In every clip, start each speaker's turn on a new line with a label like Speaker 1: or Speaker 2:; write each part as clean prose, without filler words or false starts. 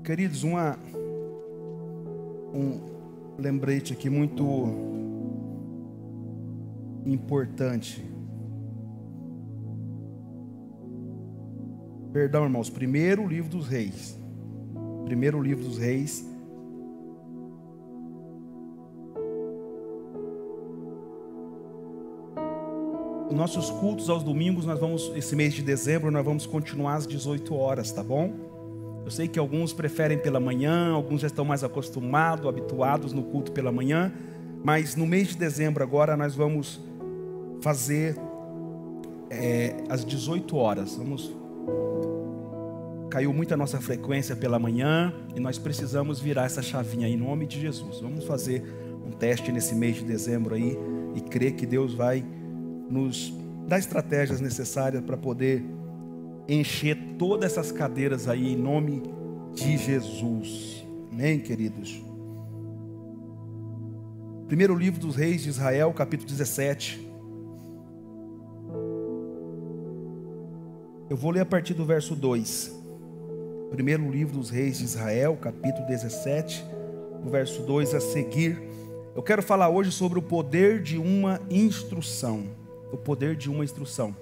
Speaker 1: Queridos, um lembrete aqui muito importante. Perdão, irmãos, primeiro livro dos Reis. Primeiro livro dos Reis. Nossos cultos aos domingos, esse mês de dezembro, nós vamos continuar às 18 horas, tá bom? Eu sei que alguns preferem pela manhã, alguns já estão mais acostumados, habituados no culto pela manhã, mas no mês de dezembro agora nós vamos fazer às 18 horas. Caiu muito a nossa frequência pela manhã e nós precisamos virar essa chavinha em nome de Jesus. Vamos fazer um teste nesse mês de dezembro aí e crer que Deus vai nos dar estratégias necessárias para poder encher todas essas cadeiras aí em nome de Jesus. Amém, queridos? Primeiro livro dos Reis de Israel, capítulo 17. Eu vou ler a partir do verso 2. Primeiro livro dos Reis de Israel, capítulo 17, o verso 2 a seguir. Eu quero falar hoje sobre o poder de uma instrução. O poder de uma instrução.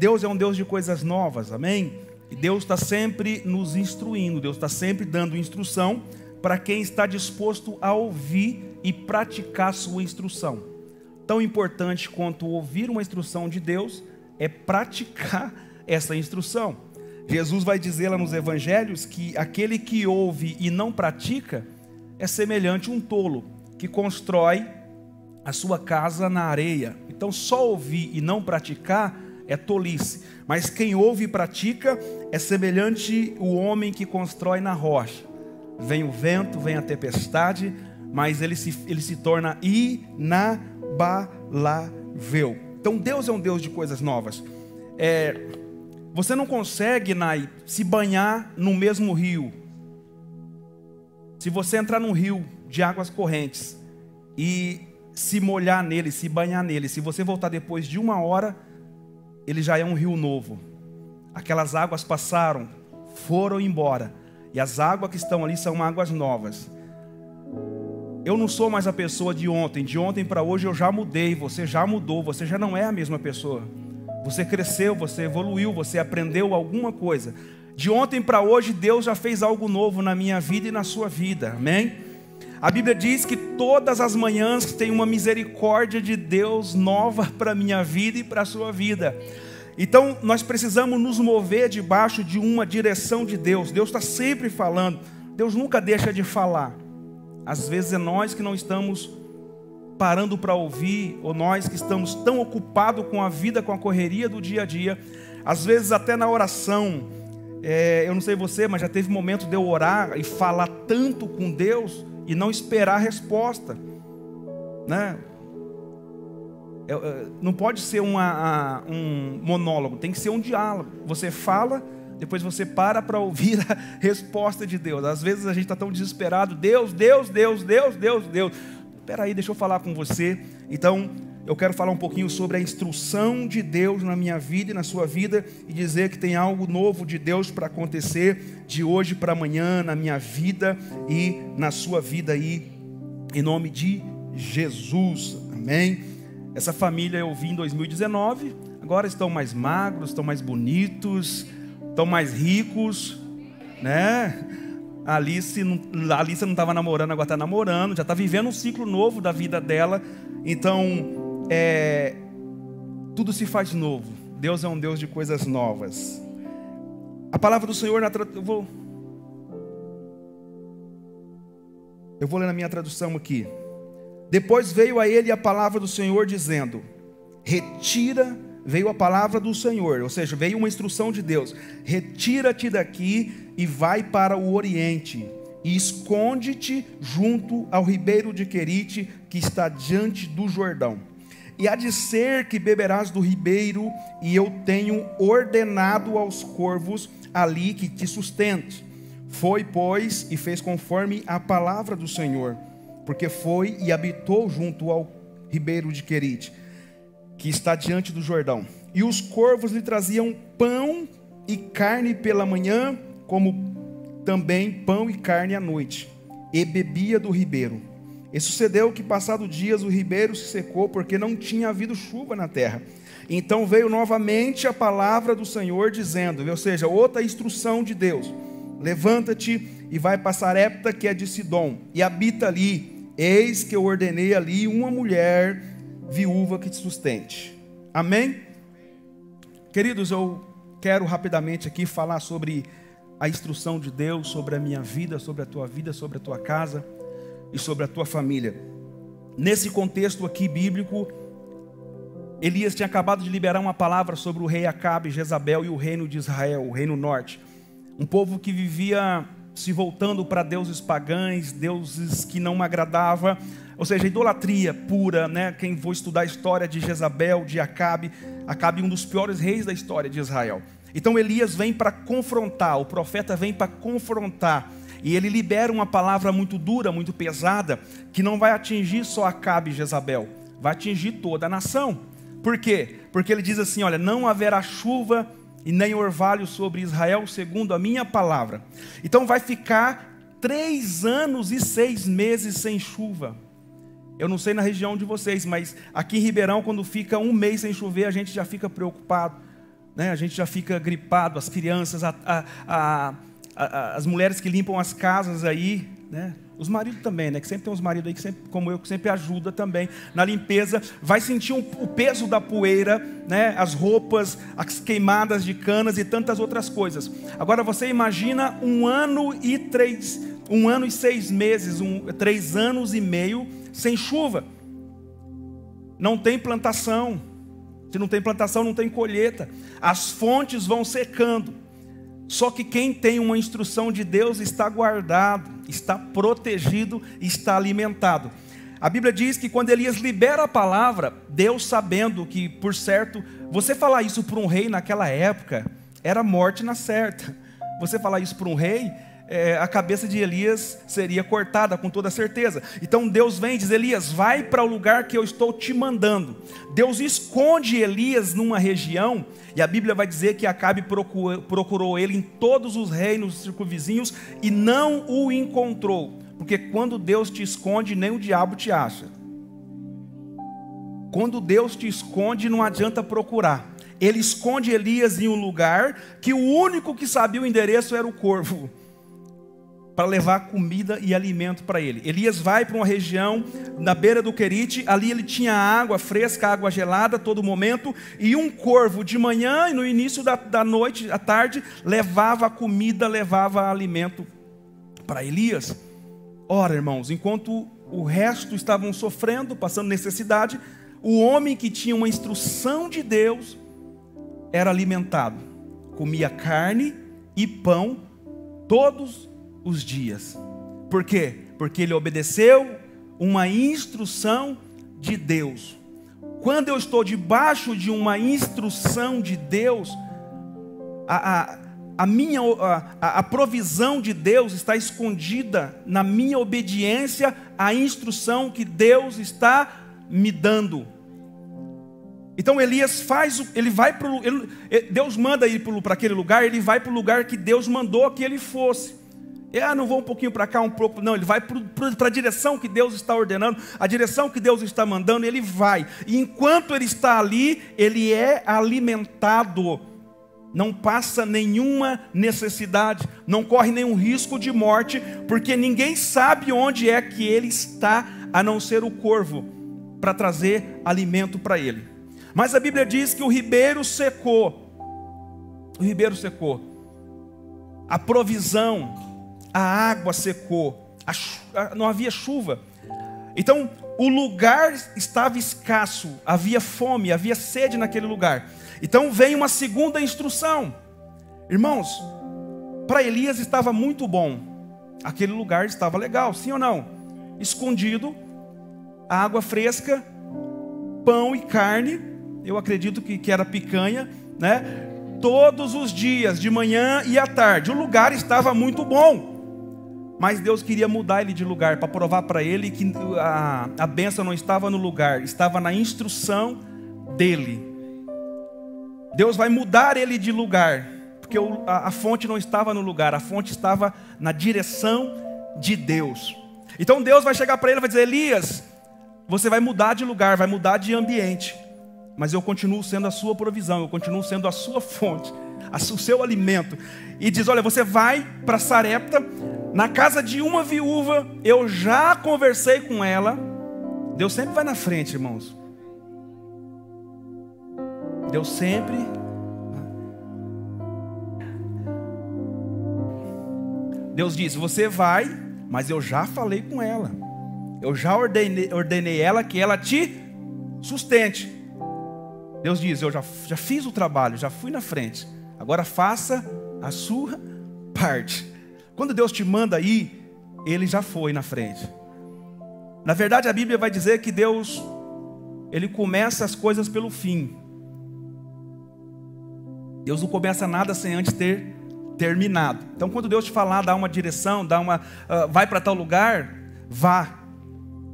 Speaker 1: Deus é um Deus de coisas novas, amém? E Deus está sempre nos instruindo, Deus está sempre dando instrução para quem está disposto a ouvir e praticar sua instrução. Tão importante quanto ouvir uma instrução de Deus é praticar essa instrução. Jesus vai dizer lá nos evangelhos que aquele que ouve e não pratica é semelhante a um tolo que constrói a sua casa na areia. Então só ouvir e não praticar é tolice, mas quem ouve e pratica é semelhante ao homem que constrói na rocha. Vem o vento, vem a tempestade, mas ele se torna inabalável. Então Deus é um Deus de coisas novas. Você não consegue, Nai, se banhar no mesmo rio. Se você entrar num rio de águas correntes e se molhar nele, se banhar nele, se você voltar depois de 1 hora, ele já é um rio novo. Aquelas águas passaram, foram embora, e as águas que estão ali são águas novas. Eu não sou mais a pessoa de ontem para hoje eu já mudei, você já mudou, você já não é a mesma pessoa. Você cresceu, você evoluiu, você aprendeu alguma coisa. De ontem para hoje Deus já fez algo novo na minha vida e na sua vida, amém? A Bíblia diz que todas as manhãs tem uma misericórdia de Deus nova para a minha vida e para a sua vida. Então nós precisamos nos mover debaixo de uma direção de Deus. Deus está sempre falando, Deus nunca deixa de falar. Às vezes é nós que não estamos parando para ouvir, ou nós que estamos tão ocupados com a vida, com a correria do dia a dia. Às vezes até na oração, eu não sei você, mas já teve momento de eu orar e falar tanto com Deus e não esperar a resposta, né? Não pode ser um monólogo, tem que ser um diálogo. Você fala, depois você para ouvir a resposta de Deus. Às vezes a gente está tão desesperado, Deus. Espera aí, deixa eu falar com você. Então, eu quero falar um pouquinho sobre a instrução de Deus na minha vida e na sua vida, e dizer que tem algo novo de Deus para acontecer de hoje para amanhã na minha vida e na sua vida aí, em nome de Jesus, amém? Essa família eu vi em 2019, agora estão mais magros, estão mais bonitos, estão mais ricos, né? A Alice não estava namorando, agora está namorando, já está vivendo um ciclo novo da vida dela. Então, tudo se faz novo. Deus é um Deus de coisas novas. A palavra do Senhor, eu vou ler na minha tradução aqui. Depois veio a ele a palavra do Senhor dizendo, veio a palavra do Senhor, ou seja, veio uma instrução de Deus. Retira-te daqui e vai para o oriente, e esconde-te junto ao ribeiro de Querite, que está diante do Jordão. E há de ser que beberás do ribeiro, e eu tenho ordenado aos corvos ali que te sustente. Foi, pois, e fez conforme a palavra do Senhor, porque foi e habitou junto ao ribeiro de Querite, que está diante do Jordão. E os corvos lhe traziam pão e carne pela manhã, como também pão e carne à noite, e bebia do ribeiro. E sucedeu que, passados dias, o ribeiro se secou, porque não tinha havido chuva na terra. Então veio novamente a palavra do Senhor, dizendo, ou seja, outra instrução de Deus: levanta-te e vai para Sarepta, que é de Sidom, e habita ali. Eis que eu ordenei ali uma mulher viúva que te sustente. Amém? Queridos, eu quero rapidamente aqui falar sobre a instrução de Deus, sobre a minha vida, sobre a tua casa e sobre a tua família. Nesse contexto aqui bíblico, Elias tinha acabado de liberar uma palavra sobre o rei Acabe, Jezabel e o reino de Israel, o reino norte. Um povo que vivia se voltando para deuses pagãos, deuses que não agradavam, ou seja, idolatria pura, né? Quem for estudar a história de Jezabel, de Acabe, um dos piores reis da história de Israel. Então Elias vem para confrontar, o profeta vem para confrontar, e ele libera uma palavra muito dura, muito pesada, que não vai atingir só Acabe e Jezabel, vai atingir toda a nação. Por quê? Porque ele diz assim, olha, não haverá chuva e nem orvalho sobre Israel, segundo a minha palavra. Então vai ficar 3 anos e 6 meses sem chuva. Eu não sei na região de vocês, mas aqui em Ribeirão, quando fica 1 mês sem chover, a gente já fica preocupado, né? A gente já fica gripado, as crianças, as mulheres que limpam as casas aí, né? Os maridos também, né? Que sempre tem uns maridos aí que sempre, como eu, que sempre ajuda também na limpeza. Vai sentir o peso da poeira, né? As roupas, as queimadas de canas e tantas outras coisas. Agora você imagina 1 ano e 6 meses, 3 anos e meio sem chuva. Não tem plantação. Se não tem plantação, não tem colheita. As fontes vão secando. Só que quem tem uma instrução de Deus está guardado, está protegido, está alimentado. A Bíblia diz que quando Elias libera a palavra, Deus sabendo que, por certo, você falar isso para um rei naquela época, era morte na certa. Você falar isso para um rei, a cabeça de Elias seria cortada com toda certeza. Então Deus vem e diz, Elias, vai para o lugar que eu estou te mandando. Deus esconde Elias numa região, e a Bíblia vai dizer que Acabe procurou ele em todos os reinos circunvizinhos e não o encontrou. Porque quando Deus te esconde, nem o diabo te acha. Quando Deus te esconde, não adianta procurar. Ele esconde Elias em um lugar que o único que sabia o endereço era o corvo, para levar comida e alimento para ele. Elias vai para uma região na beira do Querite, ali ele tinha água fresca, água gelada a todo momento, e um corvo de manhã e no início da noite, à tarde, levava comida, levava alimento para Elias. Ora, irmãos, enquanto o resto estavam sofrendo, passando necessidade, o homem que tinha uma instrução de Deus era alimentado, comia carne e pão todos os dias. Por quê? Porque ele obedeceu uma instrução de Deus. Quando eu estou debaixo de uma instrução de Deus, a provisão de Deus está escondida na minha obediência à instrução que Deus está me dando. Então Elias Deus manda ir para aquele lugar, ele vai para o lugar que Deus mandou que ele fosse. Não vou um pouquinho para cá, um pouco. Não, ele vai para a direção que Deus está ordenando, a direção que Deus está mandando, ele vai. E enquanto ele está ali, ele é alimentado. Não passa nenhuma necessidade, não corre nenhum risco de morte, porque ninguém sabe onde é que ele está, a não ser o corvo, para trazer alimento para ele. Mas a Bíblia diz que o ribeiro secou. O ribeiro secou. A provisão, a água secou, não havia chuva. Então o lugar estava escasso, havia fome, havia sede naquele lugar. Então vem uma segunda instrução. Irmãos, para Elias estava muito bom. Aquele lugar estava legal, sim ou não? Escondido, água fresca, pão e carne. Eu acredito que era picanha, né? Todos os dias, de manhã e à tarde. O lugar estava muito bom. Mas Deus queria mudar ele de lugar, para provar para ele que a bênção não estava no lugar, estava na instrução dele. Deus vai mudar ele de lugar, porque a fonte não estava no lugar, a fonte estava na direção de Deus. Então Deus vai chegar para ele e vai dizer: Elias, você vai mudar de lugar, vai mudar de ambiente, mas eu continuo sendo a sua provisão, eu continuo sendo a sua fonte, o seu alimento. E diz: olha, você vai para Sarepta, na casa de uma viúva, eu já conversei com ela. Deus sempre vai na frente, irmãos. Deus sempre. Deus diz: você vai, mas eu já falei com ela. Eu já ordenei ela que ela te sustente. Deus diz: eu já fiz o trabalho, já fui na frente. Agora faça a sua parte. Quando Deus te manda ir, Ele já foi na frente. Na verdade, a Bíblia vai dizer que Deus, Ele começa as coisas pelo fim. Deus não começa nada sem antes ter terminado. Então, quando Deus te falar, dá uma direção, vai para tal lugar, vá.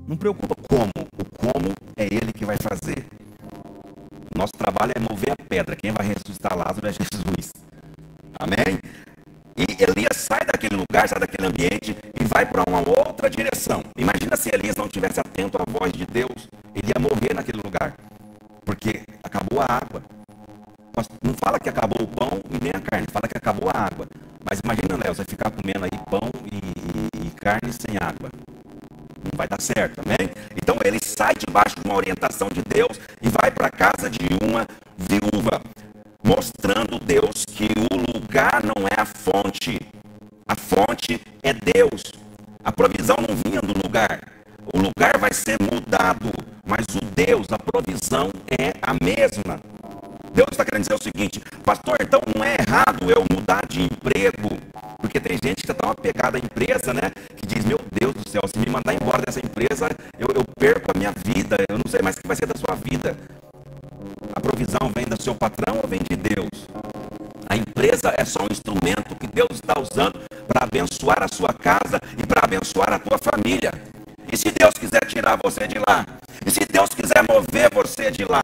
Speaker 1: Não preocupa como. O como é Ele que vai fazer. Nosso trabalho é mover a pedra. Quem vai ressuscitar Lázaro é Jesus. Amém? E Elias sai daquele lugar, sai daquele ambiente e vai para uma outra direção. Imagina se Elias não estivesse atento à voz de Deus. Ele ia morrer naquele lugar. Porque acabou a água. Não fala que acabou o pão e nem a carne. Fala que acabou a água. Mas imagina, Léo, você ficar comendo aí pão e carne sem água. Não vai dar certo, amém? Então ele sai debaixo de uma orientação de Deus e vai para a casa de uma viúva, mostrando Deus que o lugar não é a fonte é Deus. A provisão não vinha do lugar, o lugar vai ser mudado, mas o Deus, a provisão é a mesma. Deus está querendo dizer o seguinte: pastor, então não é errado eu mudar de emprego? Porque tem gente que já está uma pegada à empresa, né? Que diz: meu Deus do céu, se me mandar embora dessa empresa, eu perco a minha vida, eu não sei mais o que vai ser da sua vida. A provisão vem do seu patrão ou vem de Deus? A empresa é só um instrumento que Deus está usando para abençoar a sua casa e para abençoar a tua família. E se Deus quiser tirar você de lá? E se Deus quiser mover você de lá?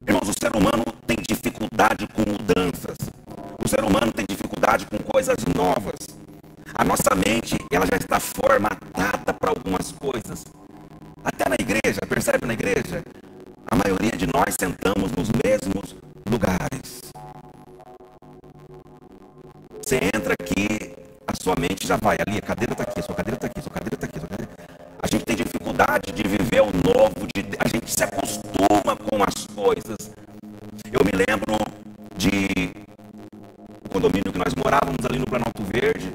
Speaker 1: Irmãos, o ser humano tem dificuldade com mudanças. O ser humano tem dificuldade com coisas novas. A nossa mente, ela já está formatada para algumas coisas. Até na igreja, percebe na igreja? A maioria de nós sentamos nos mesmos lugares. Você entra aqui, a sua mente já vai ali, a cadeira está aqui, a sua cadeira está aqui, a sua cadeira está aqui, a sua cadeira. A gente tem dificuldade de viver o novo, a gente se acostuma com as coisas. Eu me lembro de o condomínio que nós morávamos ali no Planalto Verde,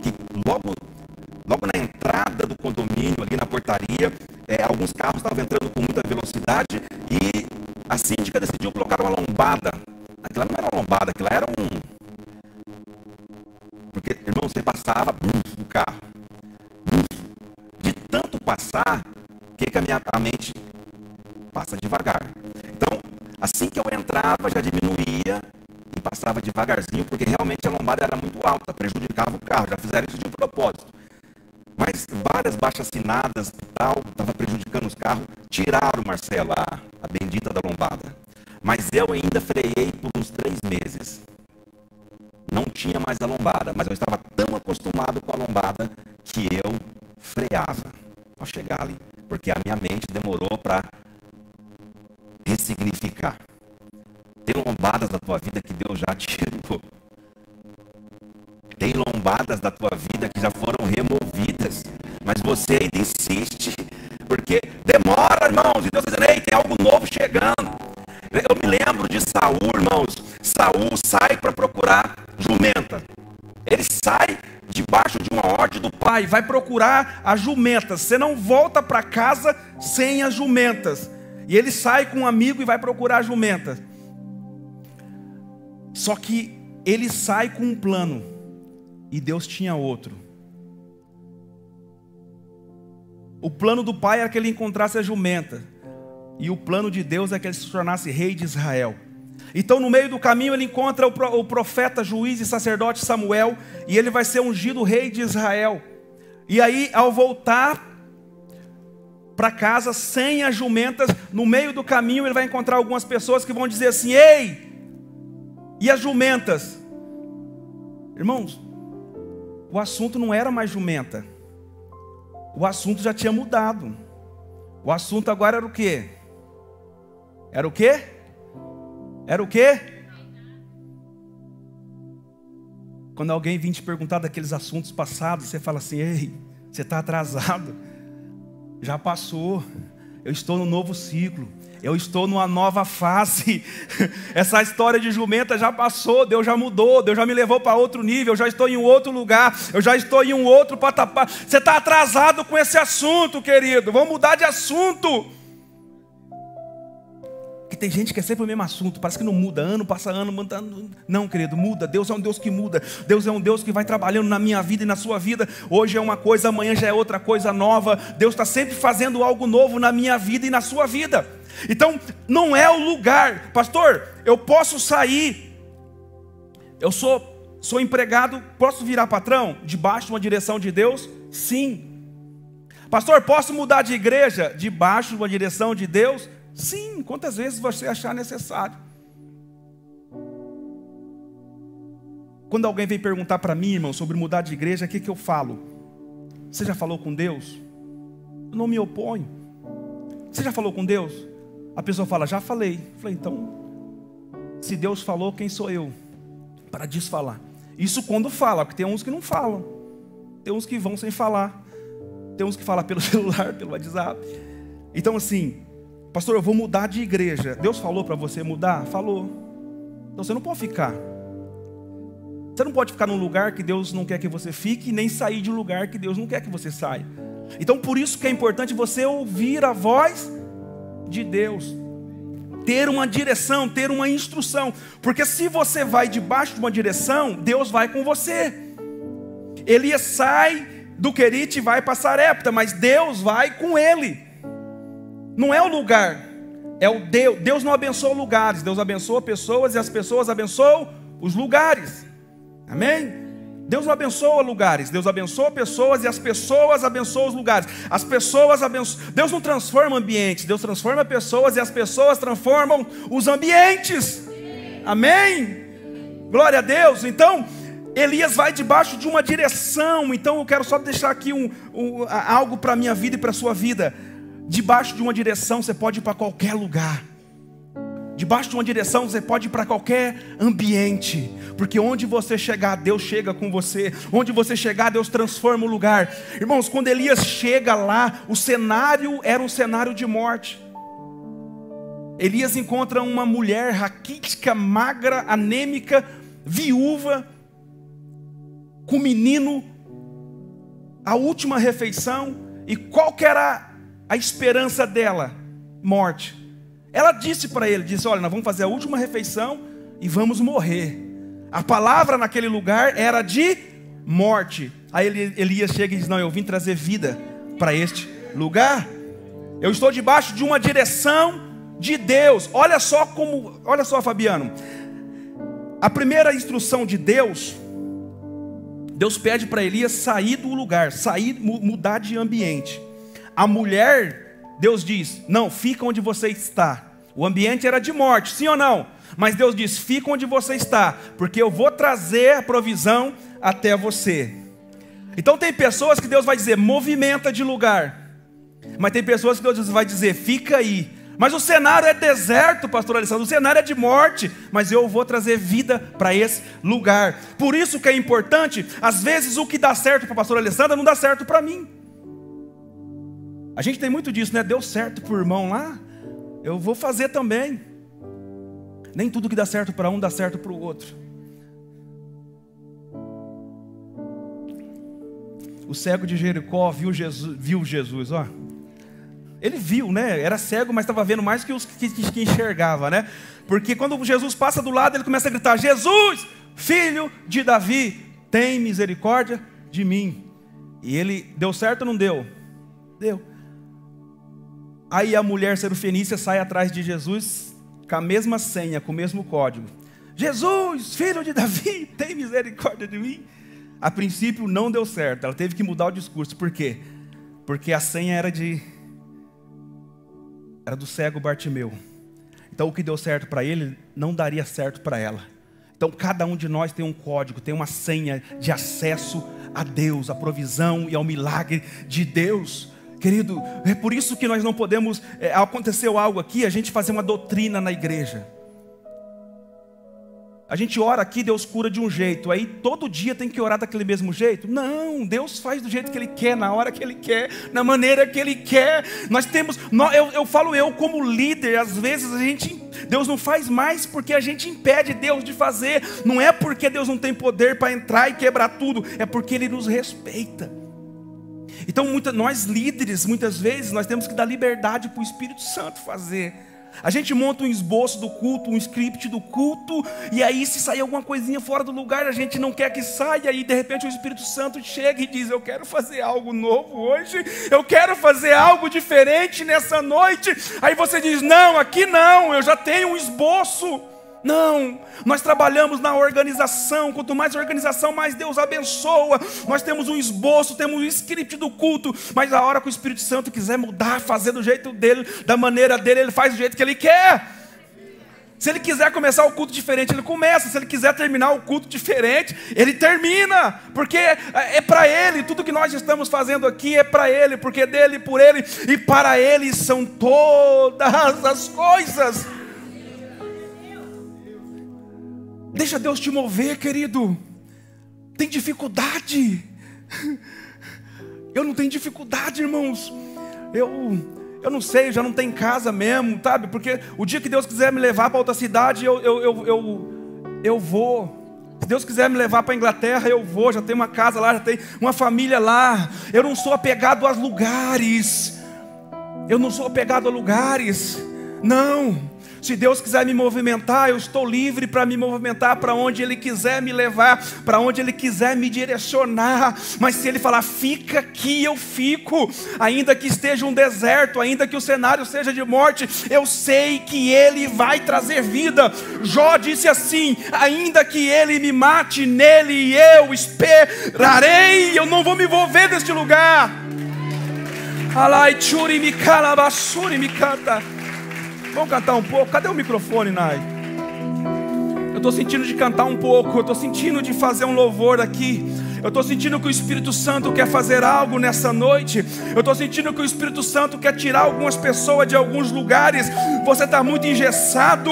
Speaker 1: que logo na entrada do condomínio, ali na portaria, alguns carros estavam entrando com muita velocidade e a síndica decidiu colocar uma lombada. Aquilo não era uma lombada, aquilo era Porque, irmão, você passava o carro. De tanto passar, que a mente passa devagar. Então, assim que eu entrava, já diminuía e passava devagarzinho, porque realmente a lombada era muito alta, prejudicava o carro. Já fizeram isso de propósito. Mas várias baixo-assinadas e tal, estava prejudicando os carros, tiraram, Marcelo, a bendita da lombada. Mas eu ainda freiei por uns 3 meses. Não tinha mais a lombada, mas eu estava tão acostumado com a lombada que eu freava ao chegar ali. Porque a minha mente demorou para ressignificar. Tem lombadas da tua vida que Deus já tirou. Tem lombadas da tua vida que já foram removidas, mas você ainda insiste, porque demora, irmãos, e Deus está dizendo: ei, tem algo novo chegando. Eu me lembro de Saul, irmãos. Saul sai para procurar jumenta. Ele sai debaixo de uma ordem do pai, vai procurar as jumentas. Você não volta para casa sem as jumentas. E ele sai com um amigo e vai procurar as jumentas. Só que ele sai com um plano e Deus tinha outro. O plano do pai era que ele encontrasse a jumenta, e o plano de Deus é que ele se tornasse rei de Israel. Então no meio do caminho ele encontra o profeta, juiz e sacerdote Samuel, e ele vai ser ungido rei de Israel. E aí, ao voltar para casa sem as jumentas, no meio do caminho ele vai encontrar algumas pessoas que vão dizer assim: ei, E as jumentas? Irmãos, o assunto não era mais jumenta. O assunto já tinha mudado. O assunto agora era o quê? Era o quê? Era o quê? Quando alguém vem te perguntar daqueles assuntos passados, você fala assim: ei, você está atrasado. Já passou. Eu estou no novo ciclo. Eu estou numa nova fase. Essa história de jumenta já passou. Deus já mudou. Deus já me levou para outro nível. Eu já estou em um outro lugar. Eu já estou em um outro patamar. Você está atrasado com esse assunto, querido. Vamos mudar de assunto. Que tem gente que é sempre o mesmo assunto. Parece que não muda. Ano passa ano. Muda. Não, querido, muda. Deus é um Deus que muda. Deus é um Deus que vai trabalhando na minha vida e na sua vida. Hoje é uma coisa, amanhã já é outra coisa nova. Deus está sempre fazendo algo novo na minha vida e na sua vida. Então, não é o lugar. Pastor, eu posso sair. Eu sou empregado, posso virar patrão? Debaixo de uma direção de Deus? Sim. Pastor, posso mudar de igreja? Debaixo de uma direção de Deus? Sim. Quantas vezes você achar necessário. Quando alguém vem perguntar para mim, irmão, sobre mudar de igreja, o que eu falo? Você já falou com Deus? Eu não me oponho. Você já falou com Deus? A pessoa fala: já falei. Eu falei: então, se Deus falou, quem sou eu para desfalar? Isso quando fala, porque tem uns que não falam. Tem uns que vão sem falar. Tem uns que falam pelo celular, pelo WhatsApp. Então assim, pastor, eu vou mudar de igreja. Deus falou para você mudar? Falou. Então você não pode ficar. Você não pode ficar num lugar que Deus não quer que você fique, nem sair de um lugar que Deus não quer que você saia. Então por isso que é importante você ouvir a voz de Deus, ter uma direção, ter uma instrução, porque se você vai debaixo de uma direção, Deus vai com você. Elias sai do Querite e vai para Sarepta, mas Deus vai com ele. Não é o lugar, é o Deus. Deus não abençoa lugares, Deus abençoa pessoas e as pessoas abençoam os lugares. Amém? Deus não abençoa lugares, Deus abençoa pessoas e as pessoas abençoam os lugares. As pessoas abençoam. Deus não transforma ambientes, Deus transforma pessoas e as pessoas transformam os ambientes. Amém? Glória a Deus. Então, Elias vai debaixo de uma direção. Então eu quero só deixar aqui algo para a minha vida e para a sua vida. Debaixo de uma direção você pode ir para qualquer lugar. Debaixo de uma direção você pode ir para qualquer ambiente, porque onde você chegar, Deus chega com você. Onde você chegar, Deus transforma o lugar. Irmãos, quando Elias chega lá, o cenário era um cenário de morte. Elias encontra uma mulher raquítica, magra, anêmica, viúva, com um menino, a última refeição. E qual que era a esperança dela? Morte. Ela disse para ele, olha, nós vamos fazer a última refeição e vamos morrer. A palavra naquele lugar era de morte. Aí Elias chega e diz: não, eu vim trazer vida para este lugar. Eu estou debaixo de uma direção de Deus. Olha só, Fabiano. A primeira instrução de Deus, Deus pede para Elias sair do lugar, mudar de ambiente. A mulher, Deus diz: não, fica onde você está. O ambiente era de morte, sim ou não? Mas Deus diz: fica onde você está, porque eu vou trazer a provisão até você. Então tem pessoas que Deus vai dizer: movimenta de lugar. Mas tem pessoas que Deus vai dizer: fica aí. Mas o cenário é deserto, pastor Alessandro, o cenário é de morte, mas eu vou trazer vida para esse lugar. Por isso que é importante, às vezes o que dá certo para o pastor Alessandro não dá certo para mim. A gente tem muito disso, né? Deu certo para o irmão lá, eu vou fazer também. Nem tudo que dá certo para um dá certo para o outro. O cego de Jericó viu Jesus, ó. Ele viu, né? Era cego, mas estava vendo mais que os que enxergava, né? Porque quando Jesus passa do lado, ele começa a gritar: Jesus, filho de Davi, tem misericórdia de mim. E ele, deu certo ou não deu? Deu. Aí a mulher serofenícia sai atrás de Jesus com a mesma senha, com o mesmo código: Jesus, filho de Davi, tem misericórdia de mim. A princípio não deu certo, ela teve que mudar o discurso. Por quê? Porque a senha era do cego Bartimeu. Então o que deu certo para ele não daria certo para ela. Então cada um de nós tem um código, tem uma senha de acesso a Deus, a provisão e ao milagre de Deus. Querido, é por isso que nós não podemos, aconteceu algo aqui, a gente fazer uma doutrina na igreja. A gente ora aqui, Deus cura de um jeito, aí todo dia tem que orar daquele mesmo jeito? Não, Deus faz do jeito que Ele quer, na hora que Ele quer, na maneira que Ele quer. Nós temos, eu falo como líder, às vezes Deus não faz mais porque a gente impede Deus de fazer. Não é porque Deus não tem poder para entrar e quebrar tudo, é porque Ele nos respeita. Então nós líderes, muitas vezes, nós temos que dar liberdade para o Espírito Santo fazer. A gente monta um esboço do culto, um script do culto, e aí se sair alguma coisinha fora do lugar, a gente não quer que saia, e de repente o Espírito Santo chega e diz: eu quero fazer algo novo hoje, eu quero fazer algo diferente nessa noite. Aí você diz: não, aqui não, eu já tenho um esboço. Não, nós trabalhamos na organização. Quanto mais organização, mais Deus abençoa. Nós temos um esboço, temos um script do culto, mas a hora que o Espírito Santo quiser mudar, fazer do jeito dele, da maneira dele, Ele faz do jeito que Ele quer. Se Ele quiser começar o culto diferente, Ele começa. Se Ele quiser terminar o culto diferente, Ele termina. Porque é para Ele, tudo que nós estamos fazendo aqui é para Ele, porque dele, por Ele e para Ele são todas as coisas. Deixa Deus te mover, querido. Tem dificuldade? Eu não tenho dificuldade, irmãos. Eu não sei, eu já não tenho casa mesmo, sabe? Porque o dia que Deus quiser me levar para outra cidade, eu vou. Se Deus quiser me levar para a Inglaterra, eu vou. Já tenho uma casa lá, já tenho uma família lá. Eu não sou apegado a lugares. Eu não sou apegado a lugares. Não. Se Deus quiser me movimentar, eu estou livre para me movimentar para onde Ele quiser me levar, para onde Ele quiser me direcionar. Mas se Ele falar: fica aqui, eu fico. Ainda que esteja um deserto, ainda que o cenário seja de morte, eu sei que Ele vai trazer vida. Jó disse assim: ainda que Ele me mate, nele eu esperarei. Eu não vou me envolver neste lugar. Alai churi mi calabasuri mi canta. Vamos cantar um pouco? Cadê o microfone, Nai? Eu estou sentindo de cantar um pouco. Eu estou sentindo de fazer um louvor aqui. Eu estou sentindo que o Espírito Santo quer fazer algo nessa noite. Eu estou sentindo que o Espírito Santo quer tirar algumas pessoas de alguns lugares. Você está muito engessado.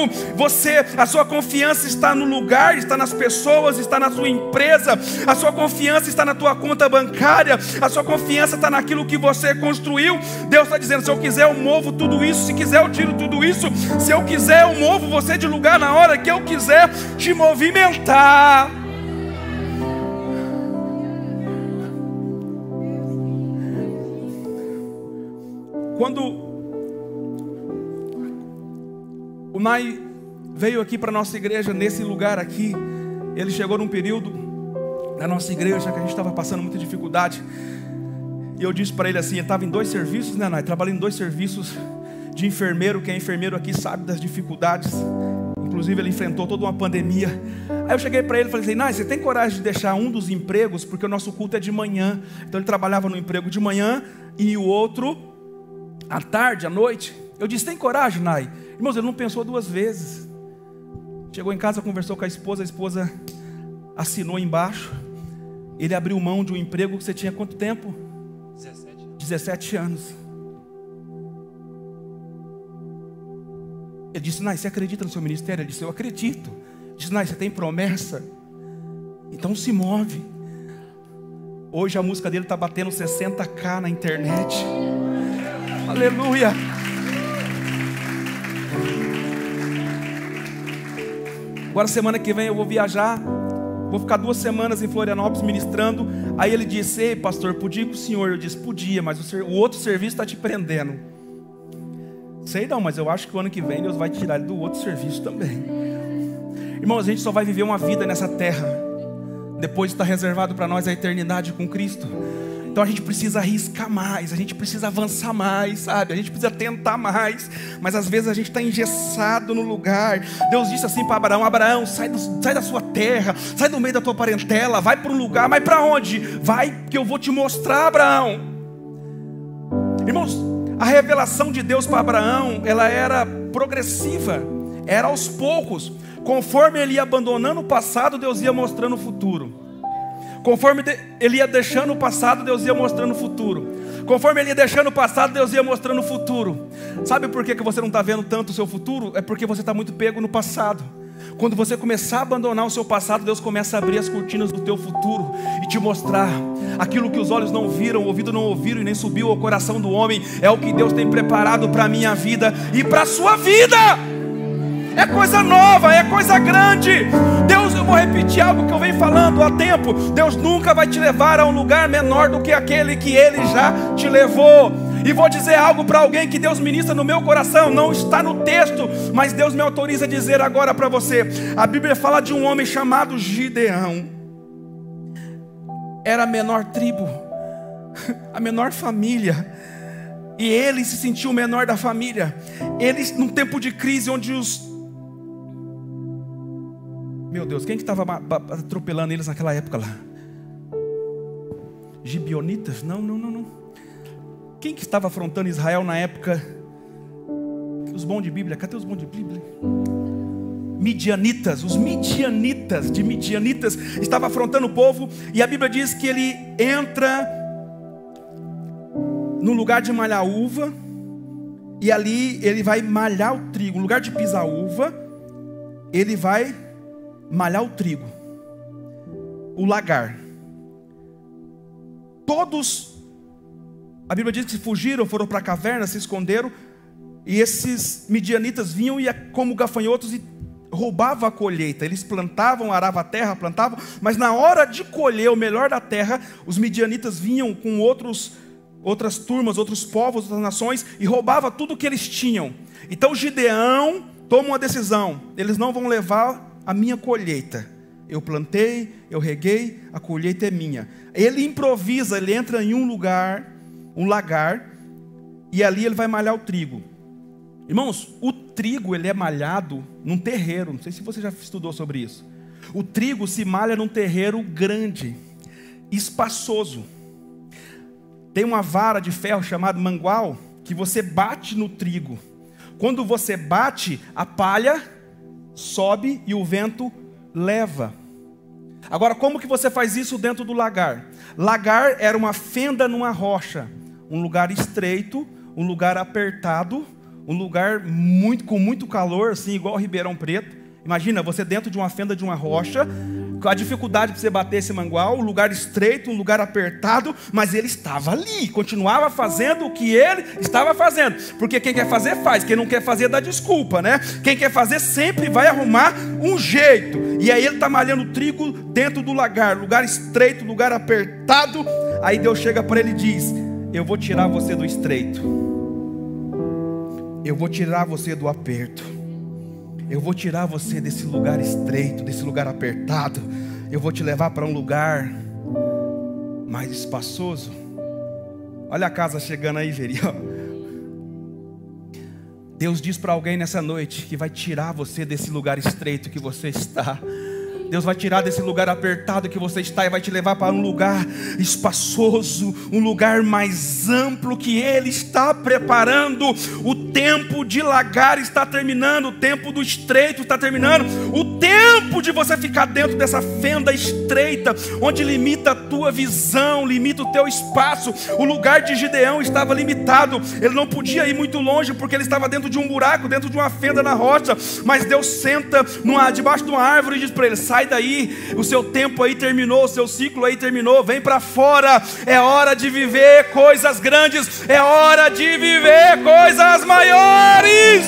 Speaker 1: A sua confiança está no lugar, está nas pessoas, está na sua empresa. A sua confiança está na tua conta bancária. A sua confiança está naquilo que você construiu. Deus está dizendo: se eu quiser eu movo tudo isso. Se quiser eu tiro tudo isso. Se eu quiser eu movo você de lugar na hora que eu quiser te movimentar. Quando o Nai veio aqui para a nossa igreja, nesse lugar aqui, ele chegou num período na nossa igreja que a gente estava passando muita dificuldade. E eu disse para ele assim, ele estava em 2 serviços, né, Nai? Trabalhando em 2 serviços de enfermeiro. Quem é enfermeiro aqui sabe das dificuldades. Inclusive ele enfrentou toda uma pandemia. Aí eu cheguei para ele e falei assim: Nai, você tem coragem de deixar um dos empregos? Porque o nosso culto é de manhã. Então ele trabalhava no emprego de manhã e o outro à tarde, à noite. Eu disse: tem coragem, Nai? Irmãos, ele não pensou 2 vezes. Chegou em casa, conversou com a esposa assinou embaixo. Ele abriu mão de um emprego que você tinha quanto tempo? 17 anos. Ele disse: Nai, você acredita no seu ministério? Ele disse: eu acredito. Ele disse: Nai, você tem promessa? Então se move. Hoje a música dele está batendo 60k na internet. Aleluia. Agora semana que vem eu vou viajar. Vou ficar 2 semanas em Florianópolis ministrando. Aí ele disse: ei pastor, podia ir com o senhor? Eu disse: podia, mas o outro serviço está te prendendo. Sei não, mas eu acho que o ano que vem Deus vai tirar ele do outro serviço também. Irmãos, a gente só vai viver uma vida nessa terra. Depois está reservado para nós a eternidade com Cristo. Então a gente precisa arriscar mais, a gente precisa avançar mais, sabe? A gente precisa tentar mais. Mas às vezes a gente está engessado no lugar. Deus disse assim para Abraão: Abraão, sai da sua terra, sai do meio da tua parentela, vai para um lugar. Mas para onde? Vai que eu vou te mostrar, Abraão. Irmãos, a revelação de Deus para Abraão, ela era progressiva, era aos poucos. Conforme ele ia abandonando o passado, Deus ia mostrando o futuro. Conforme ele ia deixando o passado, Deus ia mostrando o futuro. Conforme ele ia deixando o passado, Deus ia mostrando o futuro. Sabe por que você não está vendo tanto o seu futuro? É porque você está muito pego no passado. Quando você começar a abandonar o seu passado, Deus começa a abrir as cortinas do teu futuro e te mostrar aquilo que os olhos não viram, o ouvido não ouviram e nem subiu ao coração do homem. É o que Deus tem preparado para a minha vida e para a sua vida. É coisa nova, é coisa grande. Deus, eu vou repetir algo que eu venho falando há tempo. Deus nunca vai te levar a um lugar menor do que aquele que Ele já te levou. E vou dizer algo para alguém que Deus ministra no meu coração. Não está no texto, mas Deus me autoriza a dizer agora para você. A Bíblia fala de um homem chamado Gideão. Era a menor tribo, a menor família, e ele se sentiu o menor da família. Ele, num tempo de crise onde meu Deus, quem que estava atropelando eles naquela época lá? Gibeonitas? Não. Quem que estava afrontando Israel na época? Os bons de Bíblia, cadê os bons de Bíblia? Midianitas, os midianitas estavam afrontando o povo. E a Bíblia diz que ele entra no lugar de malhar uva, e ali ele vai malhar o trigo. No lugar de pisar uva, ele vai malhar o trigo, o lagar. Todos, a Bíblia diz que fugiram, foram para a caverna, se esconderam. E esses midianitas vinham e, como gafanhotos, e roubavam a colheita. Eles plantavam, aravam a terra, plantavam, mas na hora de colher o melhor da terra, os midianitas vinham com outras turmas, outros povos, outras nações, e roubavam tudo que eles tinham. Então Gideão toma uma decisão: eles não vão levar a minha colheita. Eu plantei, eu reguei, a colheita é minha. Ele improvisa, ele entra em um lugar, um lagar, e ali ele vai malhar o trigo. Irmãos, o trigo ele é malhado num terreiro. Não sei se você já estudou sobre isso. O trigo se malha num terreiro grande, espaçoso. Tem uma vara de ferro chamada mangual que você bate no trigo. Quando você bate, a palha sobe e o vento leva. Agora, como que você faz isso dentro do lagar? Lagar era uma fenda numa rocha, um lugar estreito, um lugar apertado, um lugar com muito calor, assim, igual Ribeirão Preto. Imagina, você dentro de uma fenda de uma rocha, com a dificuldade de você bater esse mangual, um lugar estreito, um lugar apertado, mas ele estava ali, continuava fazendo o que ele estava fazendo. Porque quem quer fazer, faz. Quem não quer fazer, dá desculpa, né? Quem quer fazer sempre vai arrumar um jeito. E aí ele está malhando trigo dentro do lagar, lugar estreito, lugar apertado. Aí Deus chega para ele e diz: eu vou tirar você do estreito, eu vou tirar você do aperto, eu vou tirar você desse lugar estreito, desse lugar apertado. Eu vou te levar para um lugar mais espaçoso. Olha a casa chegando aí, Veri. Deus diz para alguém nessa noite que vai tirar você desse lugar estreito que você está. Deus vai tirar desse lugar apertado que você está e vai te levar para um lugar espaçoso, um lugar mais amplo que Ele está preparando. O tempo de lagar está terminando, o tempo do estreito está terminando, o tempo de você ficar dentro dessa fenda estreita, onde limita a tua visão, limita o teu espaço. O lugar de Gideão estava limitado, ele não podia ir muito longe porque ele estava dentro de um buraco, dentro de uma fenda na rocha. Mas Deus senta debaixo de uma árvore e diz para ele: sai daí, o seu tempo aí terminou, o seu ciclo aí terminou, vem para fora. É hora de viver coisas grandes, é hora de viver coisas maiores.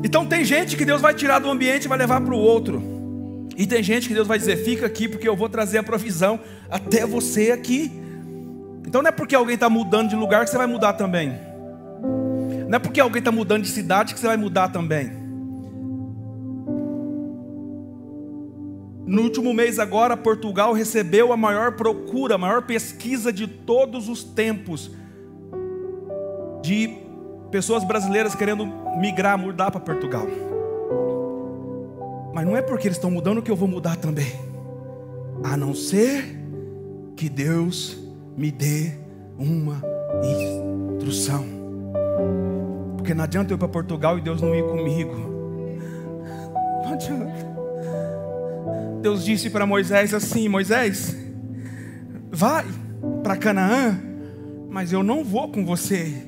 Speaker 1: Então tem gente que Deus vai tirar do ambiente e vai levar para o outro. E tem gente que Deus vai dizer: fica aqui porque eu vou trazer a provisão até você aqui. Então não é porque alguém está mudando de lugar que você vai mudar também. Não é porque alguém está mudando de cidade que você vai mudar também. No último mês agora, Portugal recebeu a maior procura, a maior pesquisa de todos os tempos, de pessoas brasileiras querendo migrar, mudar para Portugal. Mas não é porque eles estão mudando que eu vou mudar também. A não ser que Deus me dê uma instrução. Porque não adianta eu ir para Portugal e Deus não ir comigo. Não adianta. Deus disse para Moisés assim: Moisés, vai para Canaã, mas eu não vou com você.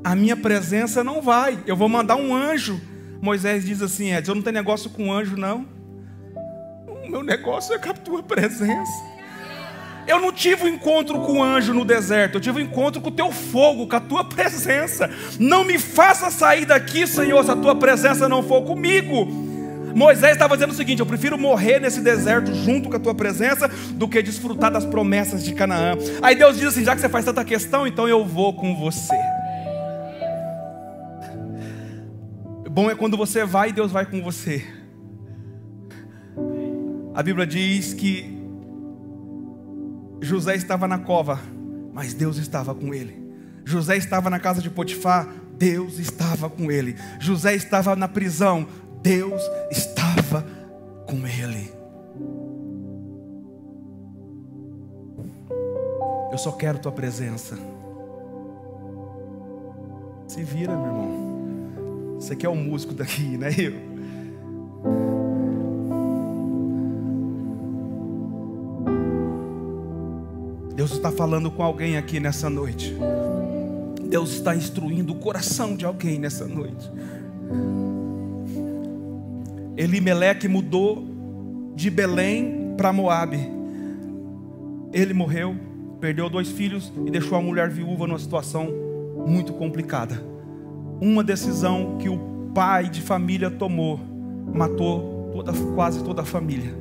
Speaker 1: A minha presença não vai. Eu vou mandar um anjo. Moisés diz assim: eu não tenho negócio com anjo, não. O meu negócio é com a tua presença. Eu não tive um encontro com o anjo no deserto. Eu tive um encontro com o teu fogo, com a tua presença. Não me faça sair daqui, Senhor, se a tua presença não for comigo. Moisés estava dizendo o seguinte: eu prefiro morrer nesse deserto junto com a tua presença do que desfrutar das promessas de Canaã. Aí Deus diz assim: já que você faz tanta questão, então eu vou com você. Bom é quando você vai e Deus vai com você. A Bíblia diz que José estava na cova, mas Deus estava com ele. José estava na casa de Potifar, Deus estava com ele. José estava na prisão, Deus estava com ele. Eu só quero tua presença. Se vira, meu irmão. Você quer o músico daqui, né? Eu. Deus está falando com alguém aqui nessa noite. Deus está instruindo o coração de alguém nessa noite. Elimeleque mudou de Belém para Moabe. Ele morreu, perdeu 2 filhos e deixou a mulher viúva numa situação muito complicada. Uma decisão que o pai de família tomou matou quase toda a família.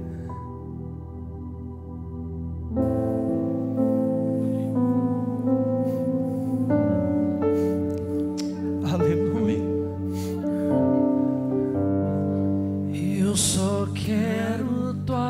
Speaker 1: Aleluia.
Speaker 2: Eu só quero tua